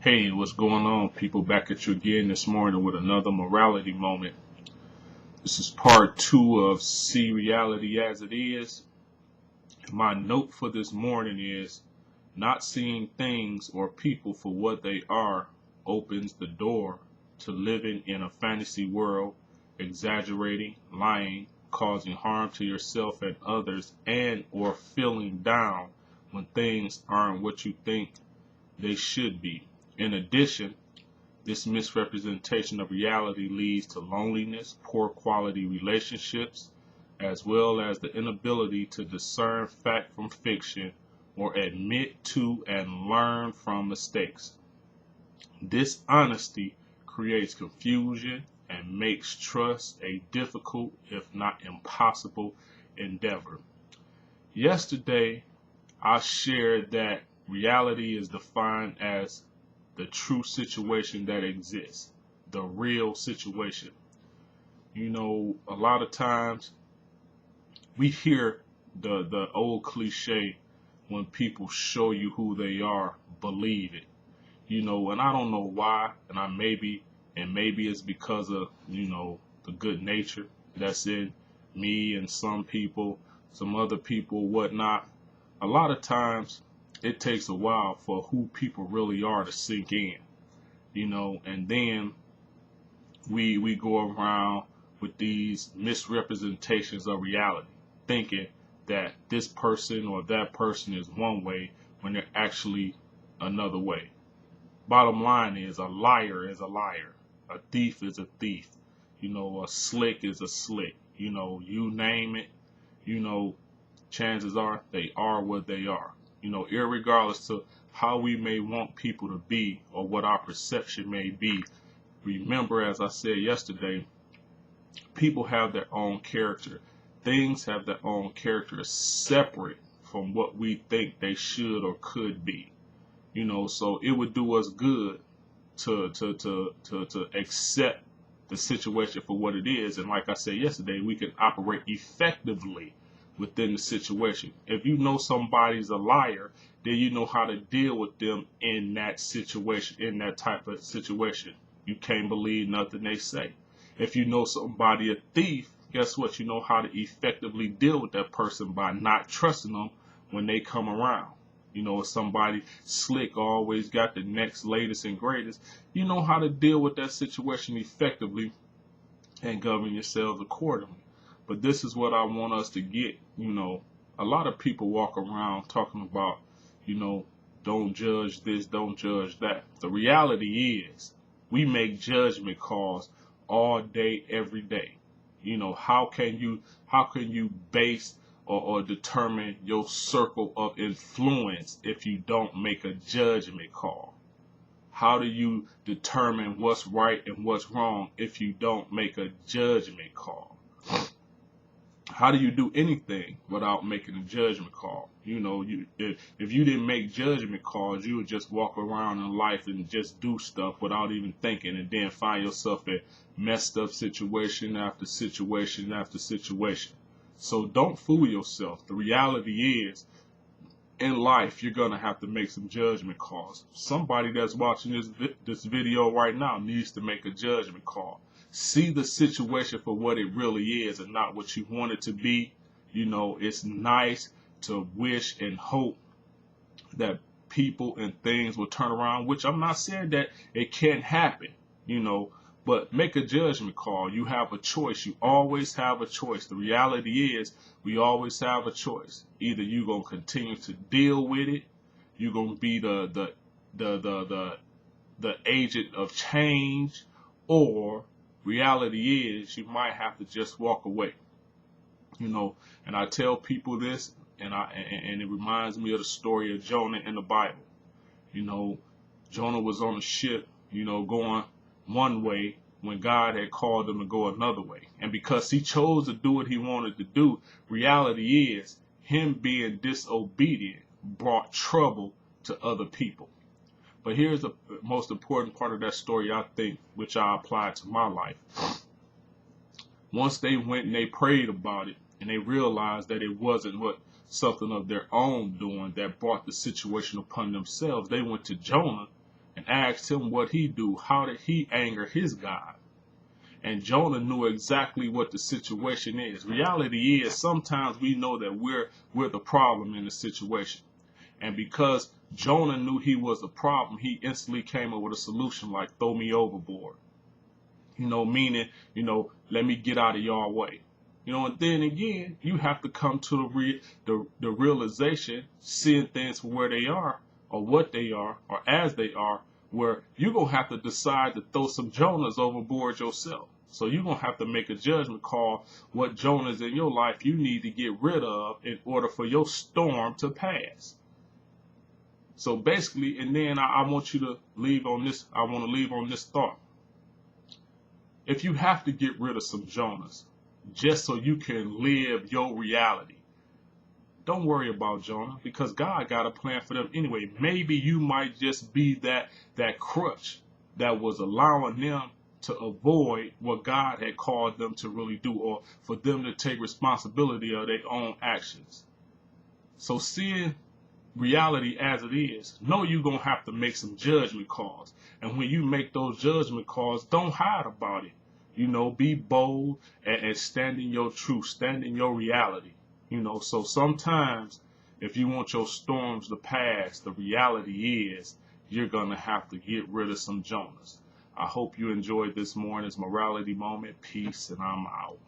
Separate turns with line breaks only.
Hey, what's going on, people? Back at you again this morning with another morality moment. This is part two of See Reality as It Is. My note for this morning is not seeing things or people for what they are opens the door to living in a fantasy world, exaggerating, lying, causing harm to yourself and others, and or feeling down when things aren't what you think they should be. In addition, this misrepresentation of reality leads to loneliness, poor quality relationships, as well as the inability to discern fact from fiction or admit to and learn from mistakes. Dishonesty creates confusion and makes trust a difficult, if not impossible, endeavor. Yesterday, I shared that reality is defined as the true situation that exists, the real situation. A lot of times we hear the old cliche when people show you who they are, believe it. And I don't know why, and maybe it's because of, the good nature that's in me and some people, some other people, whatnot. A lot of times it takes a while for who people really are to sink in, and then we go around with these misrepresentations of reality, thinking that this person or that person is one way when they're actually another way. Bottom line is, a liar is a liar, a thief is a thief, a slick is a slick, you name it, you know, chances are they are what they are. Irregardless to how we may want people to be or what our perception may be, remember, as I said yesterday, people have their own character. Things have their own character separate from what we think they should or could be. So it would do us good to accept the situation for what it is. And like I said yesterday, we can operate effectively within the situation. If you know somebody's a liar, then you know how to deal with them in that situation, in that type of situation. You can't believe nothing they say. If you know somebody a thief, guess what? You know how to effectively deal with that person by not trusting them when they come around. If somebody slick, always got the next latest and greatest, you know how to deal with that situation effectively and govern yourselves accordingly. But this is what I want us to get. A lot of people walk around talking about, don't judge this, don't judge that. The reality is we make judgment calls all day, every day. How can you base or determine your circle of influence if you don't make a judgment call? How do you determine what's right and what's wrong if you don't make a judgment call? How do you do anything without making a judgment call? If you didn't make judgment calls, you would just walk around in life and just do stuff without even thinking, and then find yourself in messed up situation after situation after situation. So don't fool yourself. The reality is, in life, you're gonna have to make some judgment calls. Somebody that's watching this video right now needs to make a judgment call. See the situation for what it really is and not what you want it to be. It's nice to wish and hope that people and things will turn around, which I'm not saying that it can't happen, but make a judgment call. You have a choice. You always have a choice. The reality is we always have a choice. Either you're going to continue to deal with it, you're going to be the agent of change, or reality is you might have to just walk away. And I tell people this, and it reminds me of the story of Jonah in the Bible. Jonah was on a ship, going one way when God had called him to go another way. And because he chose to do what he wanted to do, reality is him being disobedient brought trouble to other people. But here's the most important part of that story, I think, which I applied to my life. Once they went and they prayed about it, and they realized that it wasn't something of their own doing that brought the situation upon themselves, they went to Jonah and asked him what he do. How did he anger his God? And Jonah knew exactly what the situation is. Reality is sometimes we know that we're the problem in the situation. And because Jonah knew he was the problem, he instantly came up with a solution like throw me overboard. Meaning, let me get out of your way. And then again, you have to come to the realization, seeing things for where they are, or what they are, or as they are, where you're going to have to decide to throw some Jonahs overboard yourself. So you're going to have to make a judgment call what Jonahs in your life you need to get rid of in order for your storm to pass. So basically, and then I want you to leave on this, I want to leave on this thought. If you have to get rid of some Jonahs just so you can live your reality, don't worry about Jonah, because God got a plan for them anyway. Maybe you might just be that crutch that was allowing them to avoid what God had called them to really do, or for them to take responsibility of their own actions. So seeing reality as it is, know you're going to have to make some judgment calls. And when you make those judgment calls, don't hide about it. Be bold and stand in your truth, stand in your reality. So sometimes if you want your storms to pass, the reality is you're going to have to get rid of some Jonahs. I hope you enjoyed this morning's morality moment. Peace, and I'm out.